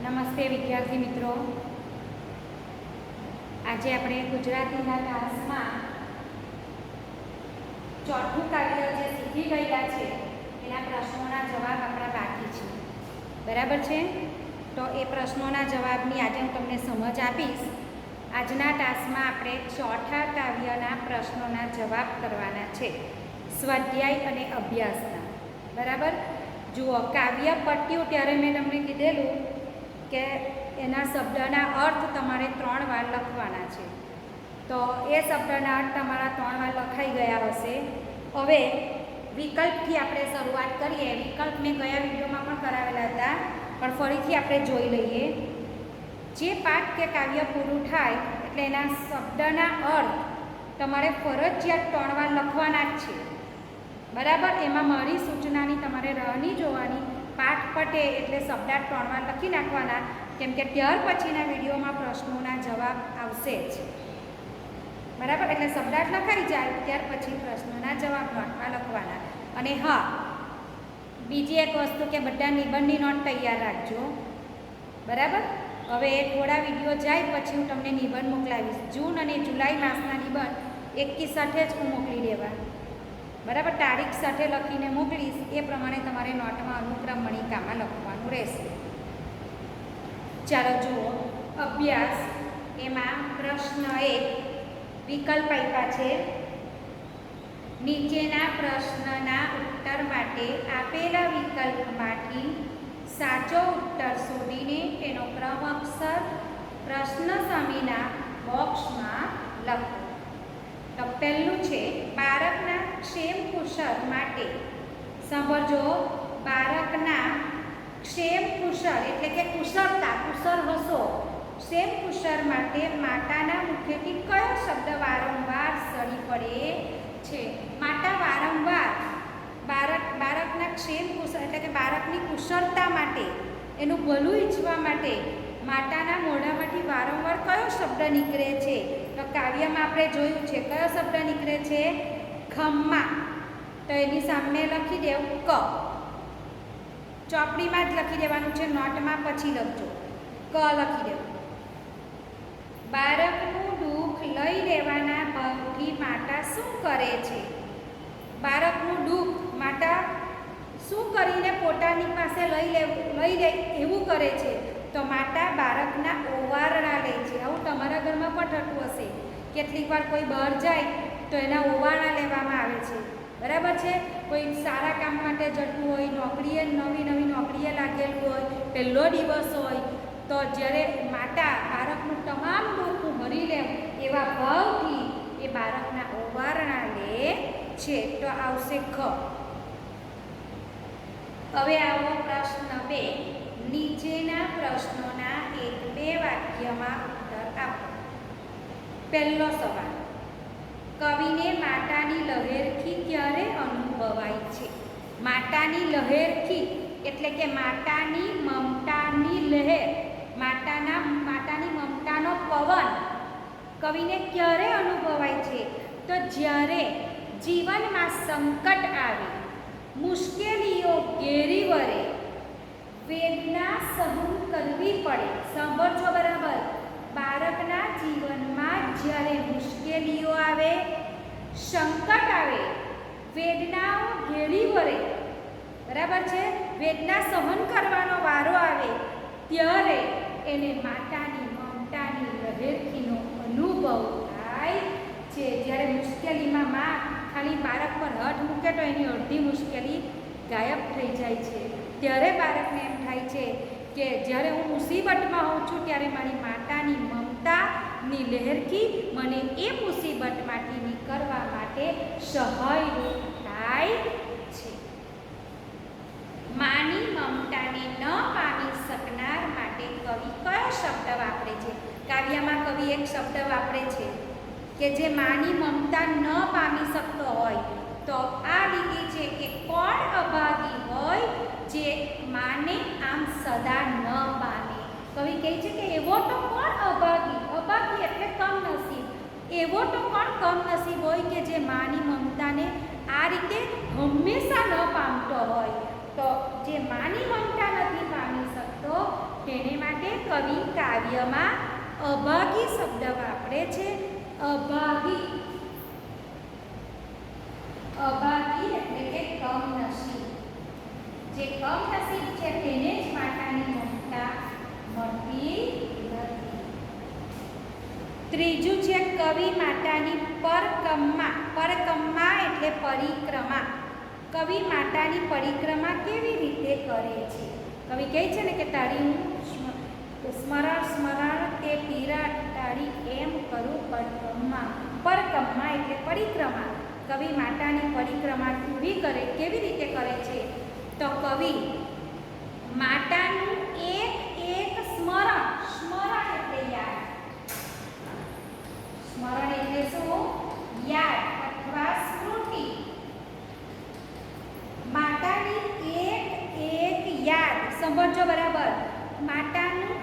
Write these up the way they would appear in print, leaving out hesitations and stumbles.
નમસ્તે વિદ્યાર્થી મિત્રો, આજે આપણે ગુજરાતીના ક્લાસમાં ચોથું કાવ્ય જે શીખી ગયા છે એના પ્રશ્નોના જવાબ આપણા બાકી છે, બરાબર છે? તો એ પ્રશ્નોના જવાબની આજે હું તમને સમજ આપીશ. આજના ટાસ્કમાં આપણે ચોથા કાવ્યના પ્રશ્નોના જવાબ કરવાના છે, સ્વાધ્યાય અને અભ્યાસના. બરાબર? જુઓ, કાવ્ય પટ્યું ત્યારે મેં તમને કીધેલું કે એના શબ્દના અર્થ તમારે 3 વાર લખવાના છે. તો એ શબ્દના અર્થ તમારા 3 વાર લખાઈ ગયા હશે. હવે વિકલ્પથી આપણે શરૂઆત કરીએ. વિકલ્પ મેં ગયા વિડીયોમાં પણ કરાવેલા હતા, પણ ફરીથી આપણે જોઈ લઈએ. જે પાઠ કે કાવ્ય પૂરું થાય એટલે એના શબ્દના અર્થ તમારે ફરજિયાત 3 વાર લખવાના જ છે, બરાબર? એમાં મારી સૂચનાની તમારે રાહ નહીં જોવાની. પાઠ પટે એટલે શબ્દાર્થ 3 વાર લખી નાખવાના, કેમ કે ત્યાર પછીના વિડીયોમાં પ્રશ્નોના જવાબ આવશે જ, બરાબર? એટલે શબ્દાર્થ લખાઈ જાય ત્યાર પછી પ્રશ્નોના જવાબ નોટમાં લખવાના. અને હા, બીજી એક વસ્તુ કે બધા નિબંધની નોટ તૈયાર રાખજો, બરાબર? હવે થોડા વિડીયો જાય પછી હું તમને નિબંધ મોકલાવીશ. જૂન અને જુલાઈ માસના નિબંધ એકી સાથે જ હું મોકલી દેવા, બરાબર? તારીખ સાથે લખીને મોકલીશ. એ પ્રમાણે તમારે નોટમાં અનુક્રમ મણિકામાં લખવાનું રહેશે. ચાલો જુઓ, અભ્યાસ. એમાં પ્રશ્ન 1 વિકલ્પ આપ્યા છે. નીચેના પ્રશ્નના ઉત્તર માટે આપેલા વિકલ્પમાંથી સાચો ઉત્તર શોધીને તેનો ક્રમ અક્ષર પ્રશ્ન સામેના બોક્સમાં લખો. તો પહેલું છે, બાળકના ક્ષેમ કુશળ માટે. સાંભળજો, બાળકના ક્ષેમ કુશળ એટલે કે કુશળતા, કુશળ હશો, ક્ષેમ કુશળ માટે માતાના મુખેથી કયો શબ્દ વારંવાર સળી પડે છે? માતા વારંવાર બાળકના ક્ષેમ કુશળ એટલે કે બાળકની કુશળતા માટે, એનું ભલું ઈચ્છવા માટે માતાના મોઢામાંથી વારંવાર કયો શબ્દ નીકળે છે? તો કાવ્યમાં આપણે જોયું છે કયો શબ્દ નીકળે છે? ખમ્મા. તો એની સામે લખી દેવું ક. ચોપડીમાં જ લખી દેવાનું છે, નોટમાં પછી લખજો. ક લખી દેવું. બાળકનું દુઃખ લઈ લેવાના ભાવથી માતા શું કરે છે? બાળકનું દુઃખ માતા શું કરીને પોતાની પાસે લઈ લે એવું કરે છે? તો માતા બાળકના ઓવારણા લે છે. આવું તમારા ઘરમાં પણ થતું હશે. કેટલીક વાર કોઈ બહાર જાય તો એના ઓવારણા લેવામાં આવે છે, બરાબર છે? કોઈ સારા કામ માટે જતું હોય, નોકરીએ નવી નોકરીએ લાગેલું હોય, પહેલો દિવસ હોય, તો જ્યારે માતા બાળકનું તમામ દુઃખ ભરી લે એવા ભાવથી એ બાળકના ઓવારણા લે છે. તો આવશે ખ. હવે આવો પ્રશ્ન 2. નીચેના પ્રશ્નોના 1-2 વાક્યમાં ઉત્તર આપો. પહેલો સવાલ, કવિને માતાની લહેરખી ક્યારે અનુભવાય છે? માતાની લહેરખી એટલે કે માતાની મમતાની લહેર, માતાની મમતાનો પવન કવિને ક્યારે અનુભવાય છે? તો જ્યારે જીવનમાં સંકટ આવે, મુશ્કેલીઓ ઘેરી વળે, વેદના સહન કરવી પડે. સાંભળજો બરાબર, બાળકના જીવનમાં જ્યારે મુશ્કેલીઓ આવે, સંકટ આવે, વેદનાઓ ઘેરી વળે, બરાબર છે? વેદના સહન કરવાનો વારો આવે ત્યારે એને માતાની મમતાની લહેરખીનો અનુભવ થાય છે. જ્યારે મુશ્કેલીમાં માં ખાલી બાળક પર હાથ મૂકે તો એની અડધી મુશ્કેલી ગાયબ થઈ જાય છે. ત્યારે બાળકને એમ થાય છે કે જ્યારે હું મુસીબતમાં હોઉં છું ત્યારે મારી માતાની મમતાની લહેરખી મને એ મુસીબતમાંથી નીકળવા માટે સહાયરૂપ થાય છે. માની મમતાને ન પામી શકનાર માટે કવિ કયો શબ્દ વાપરે છે? કાવ્યમાં કવિ એક શબ્દ વાપરે છે કે જે માની મમતા ન પામી શકતો હોય. તો આ રીતે છે કે કોણ અભાગી હોય જે માને આમ સદા ન પામે? કવિ કહે છે કે એવો તો કોણ અભાગી, અભાગી એટલે કમનસીબ, એવો તો કોણ કમનસીબ હોય કે જે માની મમતાને આ રીતે હંમેશા ન પામતો હોય? તો જે માની મમતા નથી પામી શકતો તેને માટે કવિ કાવ્યમાં અભાગી શબ્દ વાપરે છે. અભાગી એટલે કે કમનસીબ. જે કમનસીબ છે તેને જ માતાની મમતા મળતી નથી. ત્રીજું છે કવિ માતાની પરકમ્મા એટલે પરિક્રમા. કવિ માતાની પરિક્રમા કેવી રીતે કરે છે? કવિ કહે છે ને કે તારી હું સ્મરણ તે પીરા તારી એમ કરું પરકમ્મા એટલે પરિક્રમા. કવિ માતાની પરિક્રમા કેવી રીતે કરે છે? તો કવિ માતાનું એક સ્મરણ એટલે યાદ. સ્મરણ એટલે શું? યાદ અથવા સ્મૃતિ. માતાની એક યાદ, સમજો બરાબર. માતાનું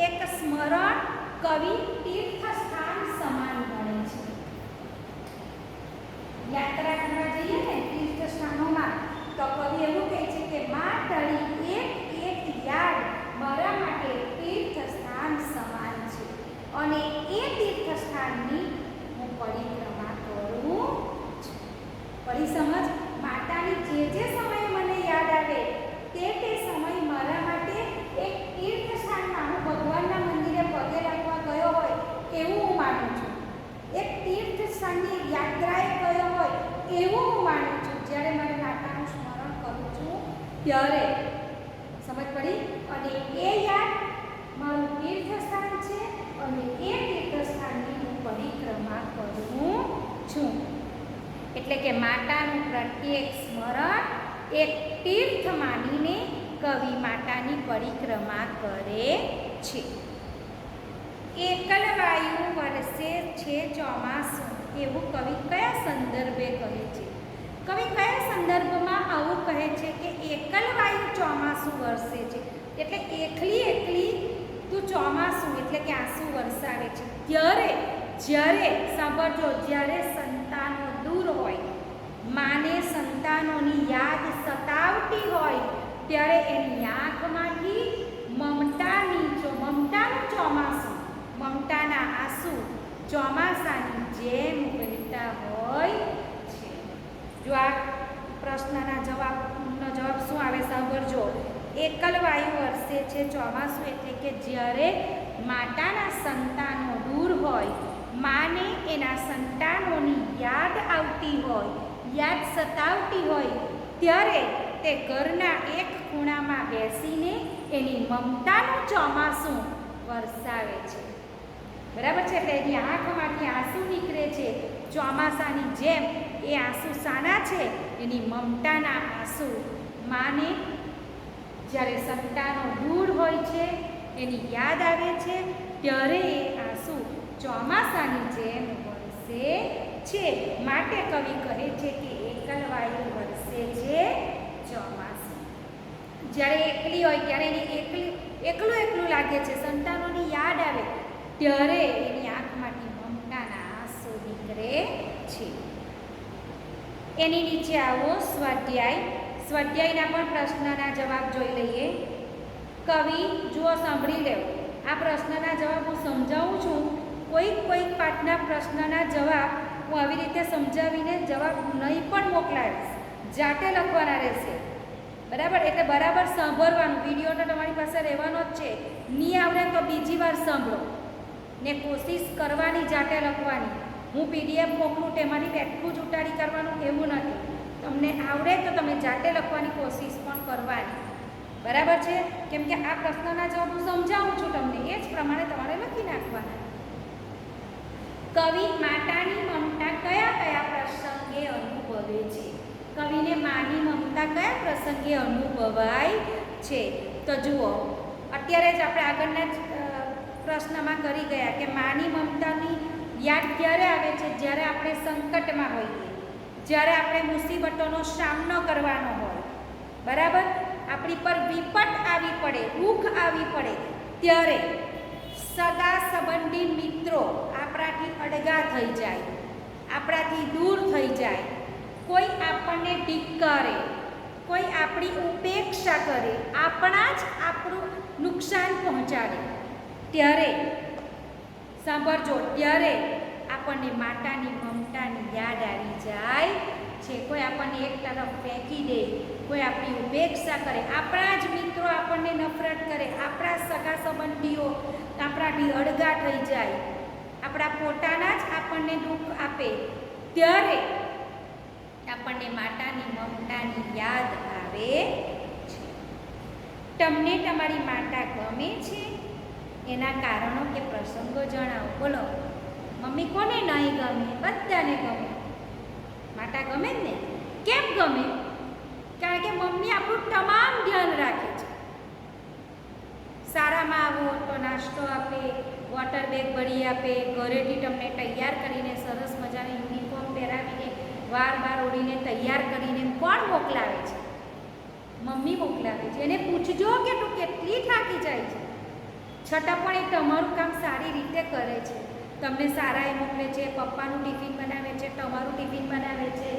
એક સ્મરણ કવિ તીર્થ સ્થાન સમાન ગણે છે. યાત્રા કરવા જઈએ ને તીર્થ સ્થાનોમાં તો કવિ એવું કહે છે કે મા તારી એક યાદ મારા માટે તીર્થ સ્થાન સમાન છે અને એ તીર્થ સ્થાનની હું પરિક્રમા કરું છું. પડી સમજ? માતાની જે સમયે મને યાદ આવે તે સમય મારા માટે એક તીર્થ સ્થાનમાં હું ભગવાનના મંદિરે પગે લાગવા ગયો હોય એવું હું માનું છું. એક તીર્થ સ્થાનની યાત્રાએ ગયો હોય એવું હું માનું છું. જ્યારે મારી માતાનું સ્મરણ કરું છું ત્યારે સમજ પડી. અને એ યાદ મારું તીર્થ સ્થાન છે અને એ તીર્થ સ્થાનની હું પરિક્રમા કરું છું. એટલે કે માતાનું પ્રત્યેક સ્મરણ એક તીર્થ માનીને કવિ માતાની પરિક્રમા કરે છે. એકલવાયુ વરસે છે ચોમાસું એવું કવિ કયા સંદર્ભે કહે છે? કવિ કયા સંદર્ભમાં આવું કહે છે કે એકલવાયુ ચોમાસું વરસે છે? એટલે એકલી તું ચોમાસું એટલે કે આંસુ વરસાવે છે. જ્યારે સાંભળજો, જ્યારે સંતાનો દૂર હોય, માને સંતાનોની યાદ સતાવતી હોય ત્યારે એની આંખમાંથી મમતાનું ચોમાસું, મમતાના આંસુ ચોમાસાની જેમ વહેતા હોય છે. જો આ પ્રશ્નનો જવાબ શું આવે સાંભળજો. એકલવાયુ વરસે છે ચોમાસું એટલે કે જ્યારે માતાના સંતાનો દૂર હોય, માને એના સંતાનોની યાદ આવતી હોય, યાદ સતાવતી હોય ત્યારે તે ઘરના એક ખૂણામાં બેસીને એની મમતાનું ચોમાસું વરસાવે છે. બરાબર છે? એટલે એની આંખમાંથી આંસુ નીકળે છે ચોમાસાની જેમ. એ આંસુ શાના છે? એની મમતાના આંસુ. માને જ્યારે સંતાનો દૂર હોય છે, એની યાદ આવે છે ત્યારે એ આંસુ ચોમાસાની જેમ વરસે છે. માટે કવિ કહે છે કે એકલવાયુ વરસે છે ચોમાસું. જ્યારે એકલી હોય ત્યારે એને એકલું લાગે છે, સંતાનોની યાદ આવે ત્યારે એની આંખમાંથી મમતાના આંસુ નીકળે છે. એની નીચે આવો સ્વાધ્યાયના પણ પ્રશ્નના જવાબ જોઈ લઈએ. કવિ જુઓ, સાંભળી લેવો. આ પ્રશ્નના જવાબ હું સમજાવું છું. કોઈક પાઠના પ્રશ્નના જવાબ હું આવી રીતે સમજાવીને જવાબ નહીં પણ મોકલાવીશ, જાતે લખવાના રહેશે. બરાબર? એટલે બરાબર સાંભળવાનું. વિડીયો તો તમારી પાસે રહેવાનો જ છે. નહીં આવડે તો બીજી વાર સાંભળો ને કોશિશ કરવાની, જાતે લખવાની. હું PDF મોકલું તેમાંથી બેઠું જ ઉતારી કરવાનું એવું નથી. તમને આવડે તો તમે જાતે લખવાની કોશિશ પણ કરવાની. બરાબર છે? કેમ કે આ પ્રશ્નના જવાબ હું સમજાવું છું તમને, એ જ પ્રમાણે તમારે લખી નાખવાના. કવિ માતાની મમતા કયા પ્રસંગે અનુભવે છે? કવિને માની મમતા કયા પ્રસંગે અનુભવાય છે? તો જુઓ, અત્યારે જ આપણે આગળના પ્રશ્નમાં કરી ગયા કે માની મમતાની યાદ ક્યારે આવે છે? જ્યારે આપણે સંકટમાં હોઈએ, જ્યારે આપણે મુસીબતોનો સામનો કરવાનો હોય. બરાબર? આપણી પર વિપત આવી પડે, દુઃખ આવી પડે ત્યારે સગા સંબંધી મિત્રો આપણાથી અડગા થઈ જાય, આપણાથી દૂર થઈ જાય, કોઈ આપણને ધિક્કારે, કોઈ આપણી ઉપેક્ષા કરે, આપણા જ આપણું નુકસાન પહોંચાડે, ત્યારે સાંભળજો, ત્યારે આપણને માતાની મમતાની યાદ આવી જાય છે. કોઈ આપણને એક તરફ ફેંકી દે, કોઈ આપણી ઉપેક્ષા કરે, આપણા જ મિત્રો આપણને નફરત કરે, આપણા સગા સંબંધીઓ આપણાથી અળગા થઈ જાય, આપણા પોતાના જ આપણને દુઃખ આપે, ત્યારે આપણને માતાની મમતાની યાદ આવે છે. તમને તમારી માતા ગમે છે? એના કારણો કે પ્રસંગો જણાવો. બોલો, મમ્મી કોને નહીં ગમે? બધાને ગમે. માતા ગમે જ ને. કેમ ગમે? કારણ કે મમ્મી આપણું તમામ ધ્યાન રાખે છે. શાળામાં આવો તો નાસ્તો આપે, વોટર બેગ ભરી આપે, ઘરેથી તમને તૈયાર કરીને સરસ મજાની યુનિફોર્મ પહેરાવીને વાર ઓળીને તૈયાર કરીને કોણ મોકલાવે છે? મમ્મી મોકલાવે છે. એને પૂછજો કે તું કેટલી થાકી જાય છે, છતાં પણ એ તમારું કામ સારી રીતે કરે છે. તમને શાળાએ મોકલે છે, પપ્પાનું ટિફિન બનાવે છે, તમારું ટિફિન બનાવે છે.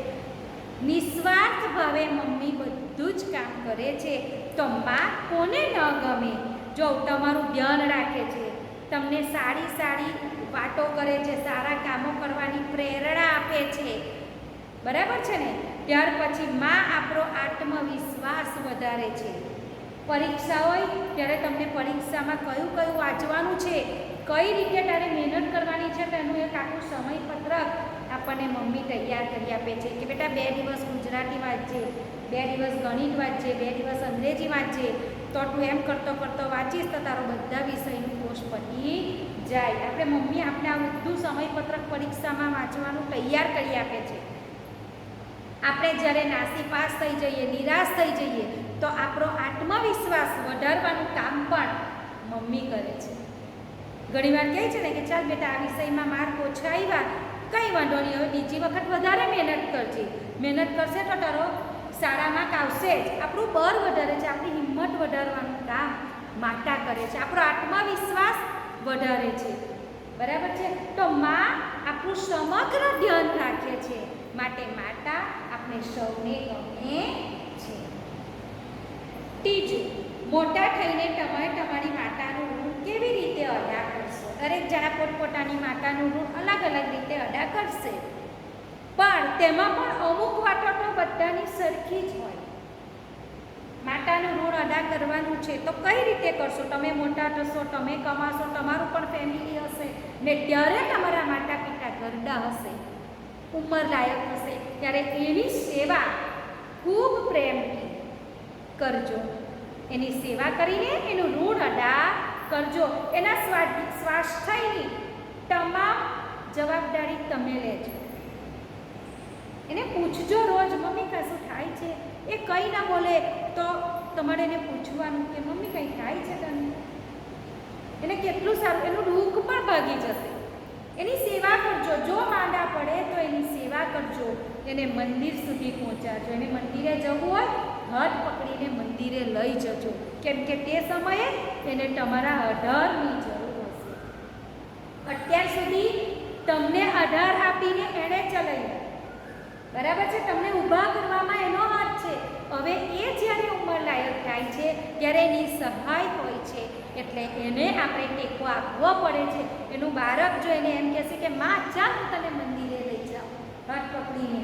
નિસ્વાર્થ ભાવે મમ્મી બધું જ કામ કરે છે. તો માં કોને ન ગમે? જો તમારું ધ્યાન રાખે છે, તમને સારી વાતો કરે છે, સારા કામો કરવાની પ્રેરણા આપે છે, બરાબર છે ને? ત્યાર પછી માં આપણો આત્મવિશ્વાસ વધારે છે. પરીક્ષા હોય ત્યારે તમને પરીક્ષામાં કયું વાંચવાનું છે, કઈ રીતે તારે મહેનત કરવાની છે, તેનું એક આખું સમયપત્રક આપણને મમ્મી તૈયાર કરી આપે છે કે બેટા 2 દિવસ ગુજરાતી વાંચજે, 2 દિવસ ગણિત વાંચજે, 2 દિવસ અંગ્રેજી વાંચજે, તો તું એમ કરતો વાંચીશ તો તારો બધા વિષયનું કોર્સ પતી જાય. આપણે મમ્મી આપણે આ બધું સમયપત્રક પરીક્ષામાં વાંચવાનું તૈયાર કરી આપે છે. આપણે જ્યારે નાસીપાસ થઈ જઈએ, નિરાશ થઈ જઈએ, તો આપણો આત્મવિશ્વાસ વધારવાનું કામ પણ મમ્મી કરે છે. ઘણીવાર કહે છે ને કે ચાલ બેટા આ વિષયમાં માર્ક ઓછા આવ્યા, કંઈ વાંધો નહીં, હવે બીજી વખત વધારે મહેનત કરજે, મહેનત કરશે તો તારો સારા માર્ક આવશે જ. આપણું બળ વધારે છે, આપણી હિંમત વધારવાનું કામ માતા કરે છે, આપણો આત્મવિશ્વાસ વધારે છે, બરાબર છે? તો માં આપણું સમગ્ર ધ્યાન રાખે છે, માટે માતા આપણે સૌને ગમે છે. ત્રીજું, મોટા થઈને તમે તમારી માતાનું ઋણ કેવી રીતે અદા કરશો? દરેક જણા પોતપોતાની માતાનું ઋણ અલગ રીતે અદા કરશે, પણ તેમાં પણ અમુક વાતો તો બધાની સરખી જ હોય. માતાનું ઋણ અદા કરવાનું છે તો કઈ રીતે કરશો? તમે મોટા થશો, તમે કમાશો, તમારું પણ ફેમિલી હશે ને ત્યારે તમારા માતા પિતા ઘરડા હશે, ઉંમર લાયક હશે, ત્યારે એની સેવા ખૂબ પ્રેમથી કરજો. એની સેવા કરીને એનું ઋણ અદા કરજો. એના સ્વાસ્થ્યની તમામ જવાબદારી તમે લેજો. એને પૂછજો રોજ, મમ્મી કશું થાય છે? એ કંઈ ના બોલે તો તમારે એને પૂછવાનું કે મમ્મી કંઈ થાય છે તને? એને કેટલું સારું, એનું દુઃખ પણ ભાગી જશે. એની સેવા કરજો. જો માંદા પડે તો એની સેવા કરજો, એને મંદિર સુધી પહોંચાડજો. એને મંદિરે જવું હોય, હાથ પકડીને મંદિરે લઈ જજો, કેમ કે તે સમયે એને તમારા આધારની જરૂર હશે. અત્યાર સુધી તમને આધાર આપીને એણે ચલાવ્યા, બરાબર છે? તમને ઊભા કરવામાં એનો હાથ છે. હવે એ જ્યારે ઉંમર લાયક થાય છે ત્યારે એની સહાય હોય છે, એટલે એને આપણે ટેકો આપવો પડે છે. એનું બાળક જો એને એમ કહેશે કે માં ચાલ હું તને મંદિરે લઈ જાઉં, હાથ પકડીને,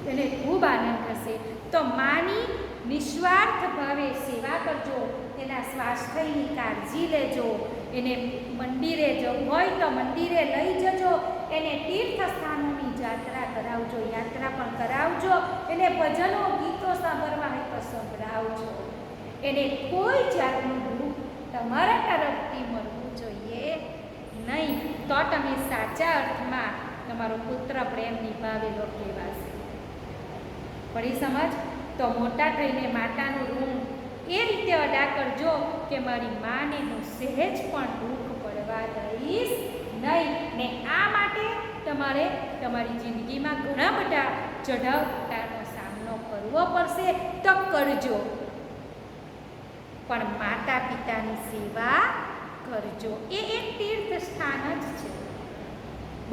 એને ખૂબ આનંદ થશે. તો માની નિસ્વાર્થ ભાવે સેવા કરજો, એના સ્વાસ્થ્યની કાળજી લેજો, એને મંદિરે જવું હોય તો મંદિરે લઈ જજો, એને તીર્થ સ્થાનોની યાત્રા પણ કરાવજો, એને ભજનો ગીતો સાંભળવા હોય તો સંભળાવજો. એને કોઈ જાતનું દુઃખ તમારા તરફથી મળવું જોઈએ નહીં, તો તમે સાચા અર્થમાં તમારો પુત્ર પ્રેમ નિભાવેલો કહેવાશે. પડી સમજ? તો મોટા થઈને માતાનું ઋણ એ રીતે અદા કરજો કે મારી માને હું સહેજ પણ દુઃખ પડવા દઈશ નહીં. ને આ માટે તમારે તમારી જિંદગીમાં ઘણા બધા ચઢાવ ઉતારનો સામનો કરવો પડશે, તો કરજો, પણ માતા પિતાની સેવા કરજો. એ એક તીર્થ સ્થાન જ છે,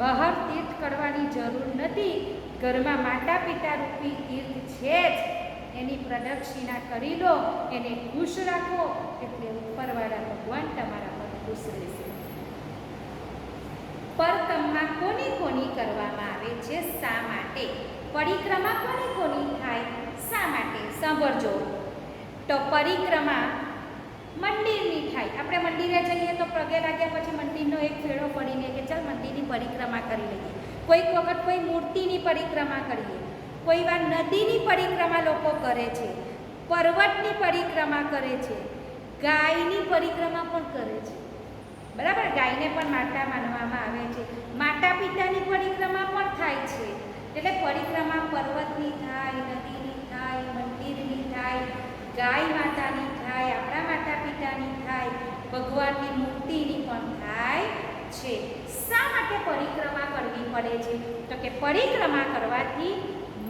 બહાર તીર્થ કરવાની જરૂર નથી. ઘરમાં માતા પિતા રૂપી તીર્થ છે જ, એની પ્રદક્ષિણા કરી લો, એને ખુશ રાખો, એટલે ઉપરવાળા ભગવાન તમારા પર ખુશ રહેશે. પરક્રમા કોની કોની કરવામાં આવે છે, શા માટે? પરિક્રમા કોની કોની થાય, શા માટે? સાંભળજો. તો પરિક્રમા મંદિરની થાય. આપણે મંદિરે જઈએ તો પગે લાગ્યા પછી મંદિરનો એક ફેરો પડીને કે ચાલ મંદિરની પરિક્રમા કરી લઈએ. કોઈક વખત કોઈ મૂર્તિની પરિક્રમા કરીએ, કોઈ વાર નદીની પરિક્રમા લોકો કરે છે, પર્વતની પરિક્રમા કરે છે, ગાયની પરિક્રમા પણ કરે છે. બરાબર, ગાયને પણ માતા માનવામાં આવે છે. માતા પિતાની પરિક્રમા પણ થાય છે. એટલે પરિક્રમા પર્વતની થાય, નદીની થાય, મંદિરની થાય, ગાય માતાની થાય, આપણા માતા પિતાની થાય, ભગવાનની મૂર્તિની પણ થાય છે. શા માટે પરિક્રમા કરવી પડે છે? તો કે પરિક્રમા કરવાથી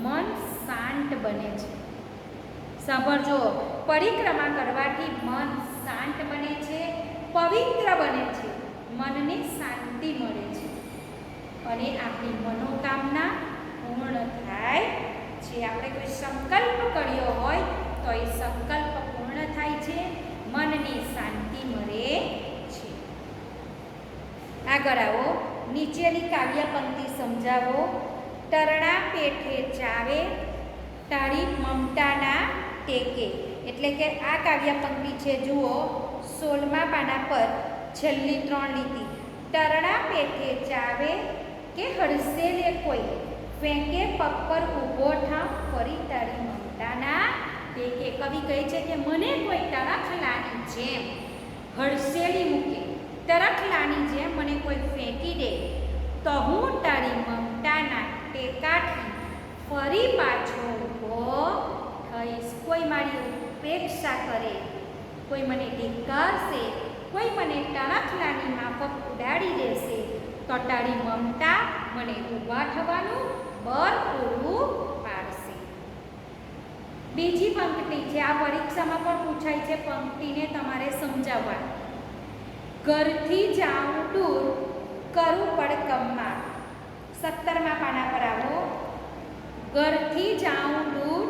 મન શાંત બને છે. સાંભળજો, પરિક્રમા કરવાથી મન શાંત બને છે, પવિત્ર બને છે, મનને શાંતિ મળે છે અને આપણી મનોકામના પૂર્ણ થાય છે. આપણે કોઈ સંકલ્પ કર્યો હોય તો એ સંકલ્પ પૂર્ણ થાય છે, મનને શાંતિ મળે છે. આગળ આવો, નીચેની કાવ્ય પંક્તિ સમજાવો. તરણા પેઠે ચાવે, તારી મમતાના ટેકે. એટલે કે આ કાવ્ય પંક્તિ છે, જુઓ 16મા પાના પર છેલ્લી 3 લીટી. તરણા પેઠે ચાવે કે હડસે લે કોઈ, ફેંકે પગ પર ઊભો ઠામ, ફરી તારી મમતાના ટેકે. કવિ કહે છે કે મને કોઈ તરખલાની જેમ હડસેલી મૂકે, તરખલાની જેમ મને કોઈ ફેંકી દે તો હું તારી મમતાના ટેકાથી ફરી પાછો ઊભો થઈશ. કોઈ મારી ઉપેક્ષા કરે, કોઈ મને ધિક્કારશે, કોઈ મને તરખલાની માફક ઉડાડી દેશે તો તારી મમતા મને ઊભા થવાનું બળ પૂરું પાડશે. બીજી પંક્તિ છે, આ પરીક્ષામાં પણ પૂછાય છે, પંક્તિને તમારે સમજાવવાની. ઘરથી જાઉં દૂર, કરું પડકમમાં. 17મા પાના પર આવો. ઘરથી જાઉં દૂર,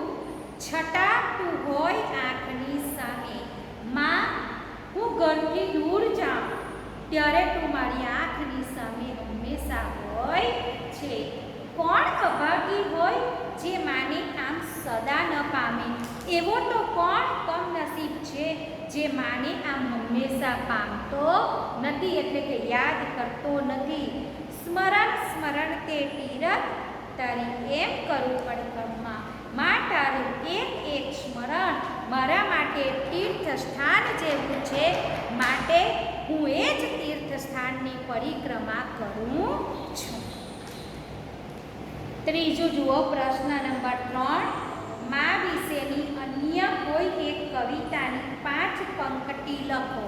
છટાકતું હોય આંખની સામે. માં, હું ઘરથી દૂર જાઉં ત્યારે તું મારી આંખની સામે હંમેશા હોય છે. કોણ અભાગી હોય જે માને આમ સદા ન પામે? એવો તો કોણ કમનસીબ છે જે માને આમ હંમેશા પામતો નથી, એટલે કે યાદ કરતો નથી. સ્મરણ સ્મરણ તે તીરથ, તારી એમ કરું પડકમમાં. માં, તારું એક એક સ્મરણ મારા માટે તીર્થ સ્થાન જેવું છે, માટે હું એ જ તીર્થ સ્થાનની પરિક્રમા કરું છું. ત્રીજું જુઓ, પ્રશ્ન નંબર 3. માં વિશેની અન્ય કોઈ એક કવિતાની 5 પંક્તિ લખો.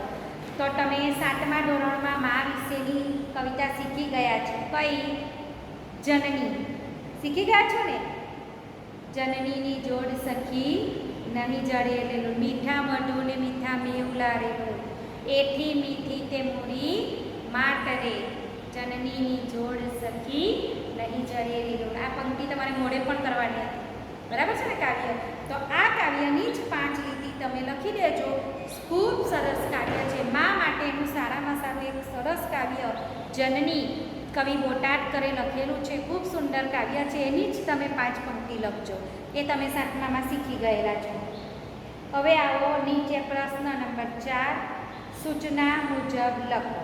તો તમે 7મા ધોરણમાં માં વિશેની કવિતા શીખી ગયા છો. કઈ? જનની. શીખી ગયા છો ને? જનનીની જોડ સખી નહીં જડે રેલો, મીઠા મધુ ને મીઠા મેવલા રેલો, એથી મીઠી તે મૂડી માટરે, જનનીની જોડ સખી નહીં જડે રેલો. આ પંક્તિ તમારે મોડે પણ કરવાની હતી, બરાબર છે ને કાવ્ય? તો આ કાવ્યની જ 5 લીટી તમે લખી દેજો. ખૂબ સરસ કાવ્ય છે. મા માટેનું સારામાં સારું એક સરસ કાવ્ય જનની, કવિ બોટાદકરે લખેલું છે. ખૂબ સુંદર કાવ્ય છે. એની જ તમે 5 પંક્તિ લખજો. એ તમે 7મામાં શીખી ગયેલા છો. હવે આવો નીચે પ્રશ્ન નંબર 4. સૂચના મુજબ લખો.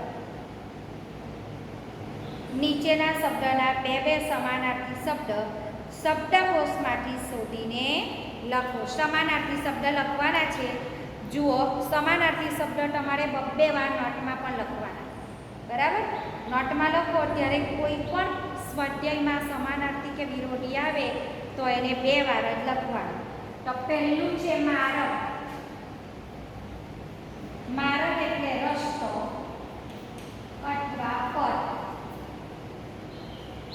નીચેના શબ્દના 2 સમાનાર્થી શબ્દ શબ્દકોશમાંથી શોધીને લખો. સમાનાર્થી શબ્દ લખવાના છે. જુઓ, સમાનાર્થી શબ્દ તમારે 2 વાર નોટમાં પણ લખવાના, બરાબર? નોટમાં લખો ત્યારે કોઈ પણ સ્વાધ્યાયમાં સમાનાર્થી કે વિરોધી આવે તો એને 2 વાર જ લખવાનું. તો પહેલું છે મારગ. મારગ એટલે રસ્તો અથવા પથ,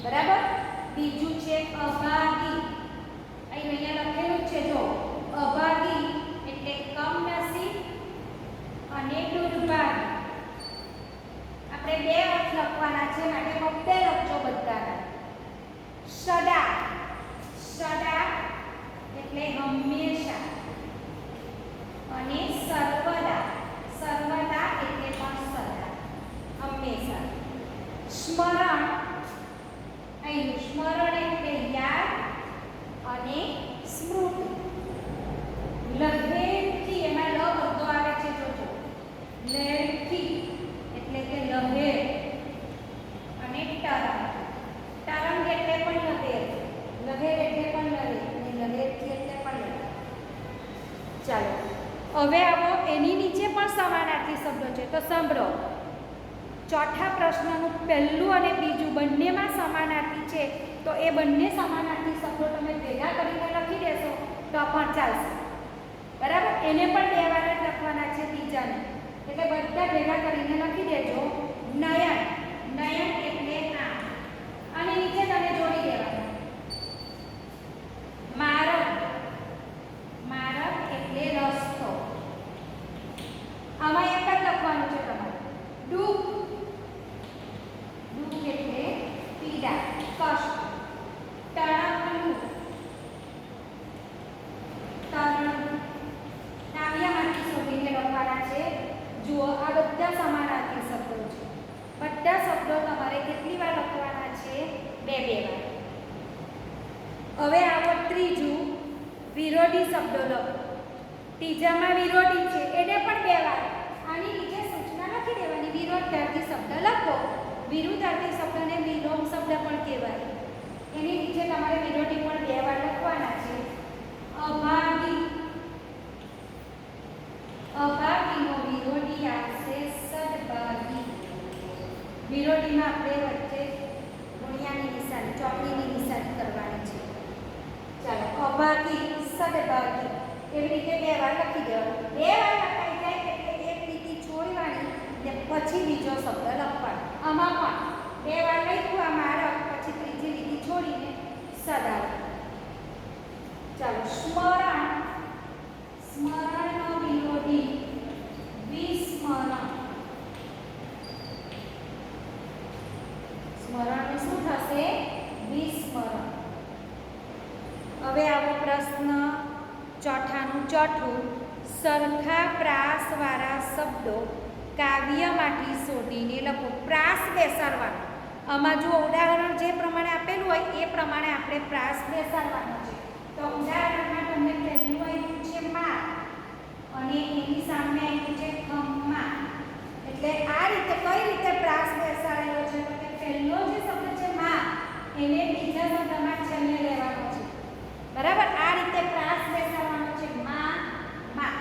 બરાબર? બીજું છે અભાગી. અહીંયા લખેલું છે, જો, અભાગી એટલે કમનસીબ અને દુર્ભાગી. આપણે 2 અર્થ લખવાના છે, માટે 2 લખજો બધાના. સદા. સદા એટલે હંમેશા. હવે આવો એની નીચે પણ સમાનાર્થી શબ્દો છે, તો સાંભળો. ચોથા પ્રશ્નનું પહેલું અને બીજું બંનેમાં સમાનાર્થી છે, તો એ બંને સમાનાર્થી શબ્દો તમે ભેગા કરીને લખી દેશો તો પણ ચાલશે. બરાબર? એને પણ 2 વાર જ લખવાના છે ત્રીજાને, એટલે બધા ભેગા કરીને લખી દેજો. નયન, નયન એટલે આંખ, અને નીચે તમે જોડી દેવાના. માર્ગ, માર્ગ એટલે રસ્તો, આમાં એક જ લખવાનું છે તમારે. દુઃખ, દુઃખ એટલે પીડા, કષ્ટ. તણખલું, તરણું. કાવ્યમાંથી શોધીને લખવાના છે. જુઓ, આ બધા સમાનાર્થી શબ્દો છે. બધા શબ્દો તમારે કેટલી વાર લખવાના છે? 2 વાર. હવે આવો ત્રીજું, વિરોધી શબ્દો લખો. ત્રીજામાં વિરોધી છે, એને પણ 2 વાર. આની નીચે સૂચના લખી દેવાની, વિરોધાર્થી શબ્દ લખો. વિરુદ્ધાર્થી શબ્દને વિલોમ શબ્દ પણ કહેવાય. એની નીચે તમારે વિરોધી પણ 2 વાર લખવાના છે. અભાગી, અભાગીનો વિરોધી આવશે સદભાગી. વિરોધીમાં આપણે વચ્ચે ગુણ્યાની નિશાની, ચોકડીની નિશાની કરવાની છે. ચાલો, અભાગી, સદભાગી, એવી રીતે 2 વાર લખી દેવાનું. 2 વાર લખાઈ જાય એટલે એક લીટી છોડવાની ને પછી બીજો શબ્દ લખવાનો. આમાં પણ 2 વાર લખ્યું આ માર્ગ, પછી ત્રીજી લીટી છોડીને સદા. ચાલો, સ્મરણ, સ્મરણનો વિરોધી વિસ્મરણ. સ્મરણ શું થશે? વિસ્મરણ. હવે આવો પ્રશ્ન ચોથાનું ચોથું, સરખા પ્રાસવાળા શબ્દો કાવ્યમાંથી શોધીને લખો. પ્રાસ બેસાડવાનો. આમાં જો ઉદાહરણ જે પ્રમાણે આપેલું હોય એ પ્રમાણે આપણે પ્રાસ બેસાડવાનો છે. તો ઉદાહરણમાં તમને પહેલું આવ્યું છે માં, અને એની સામે આવ્યું છે ખમ્મા. એટલે આ રીતે કઈ રીતે પ્રાસ બેસાડેલો છે? તો કે પહેલો જે શબ્દ છે માં, એને બીજા શબ્દમાં છેલ્લે લેવાનો છે. બરાબર? આ રીતે પ્રાસ બેસાડવાનો છે. માં, માં.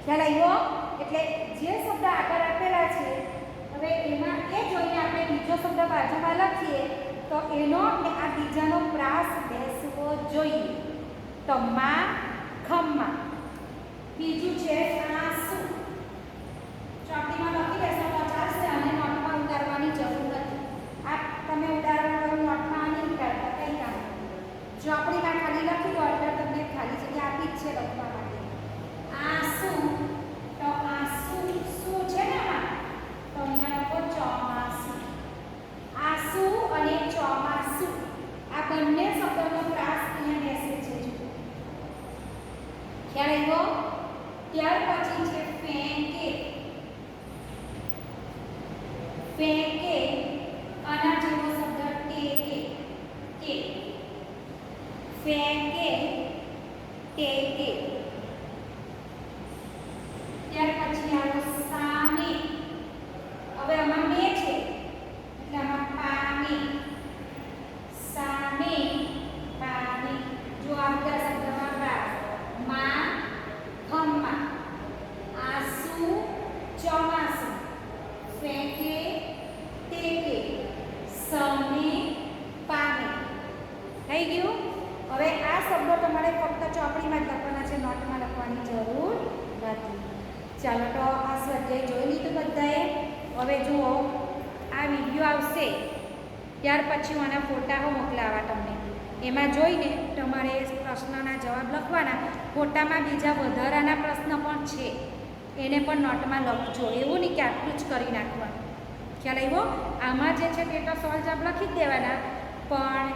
ખ્યાલ આવ્યો? એટલે જે શબ્દ આગળ આપેલા છે, હવે એમાં એ જોઈને આપણે બીજો શબ્દ બાજુમાં લખીએ તો એનો અને આ બીજાનો પ્રાસ બેસવો જોઈએ. તો માં, ખમ્મા. બીજું છે આંસુ. ચોકડીમાં લખી દેશો તો ચાલશે, અને નોટમાં ઉતારવાની જરૂર નથી. આ તમે ઉદાહરણ કરો, નોટમાં નહીં ઉતારતા, કંઈ કામ. ચોકડીમાં ખાલી લખી દો એટલે તમને ખાલી જગ્યા આપી જ છે લખવા માટે. આંસુ, તો આંસુ શું છે ને આમાં? તો અહીંયા લખો ચોમાસું. આંસુ અને ચોમાસું, આ બંને શબ્દોનો પ્રાસ અહીંયા બેસે છે. ખ્યાલ આવ્યો? ત્યાર પછી છે ફેંકે. ફેંકે, આના જેવો શબ્દ ટેકે. કે ફેંકે, ટેકે. ત્યાર પછી આવો સામે. હવે આમાં 2 છે એટલે આમાં પામે. સામે, પામે. જો આ બધા શબ્દમાં પ્રાસ. માં, ખમ્મા. આંસુ, ચોમાસું. ફેંકે, ટેકે. સામે, પામે. થઈ ગયું? હવે આ શબ્દો તમારે ફક્ત ચોપડીમાં જ લખવાના છે, નોટમાં લખવાની જરૂર નથી. ચાલો, તો આ સ્વાધ્યાય જોઈ લીધું બધાએ. હવે જુઓ, આ વિડીયો આવશે ત્યાર પછી હું આના ફોટા મોકલાવા તમને. એમાં જોઈને તમારે પ્રશ્નના જવાબ લખવાના. ફોટામાં બીજા વધારાના પ્રશ્ન પણ છે, એને પણ નોટમાં લખજો. એવું નહીં કે આટલું જ કરી નાખવાનું. ખ્યાલ આવ્યો? આમાં જે છે તે તો સોલ્વ જવાબ લખી જ દેવાના, પણ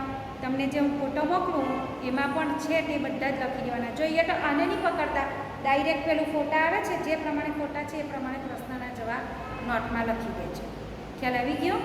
તમને જે હું ફોટો મોકલું એમાં પણ છે તે બધા જ લખી દેવાના. જોઈએ તો આને નહીં પકડતા, ડાયરેક્ટ પેલું ફોટા આવે છે, જે પ્રમાણે ફોટા છે એ પ્રમાણે પ્રશ્નના જવાબ નોટમાં લખી દેજો. ખ્યાલ આવી ગયો?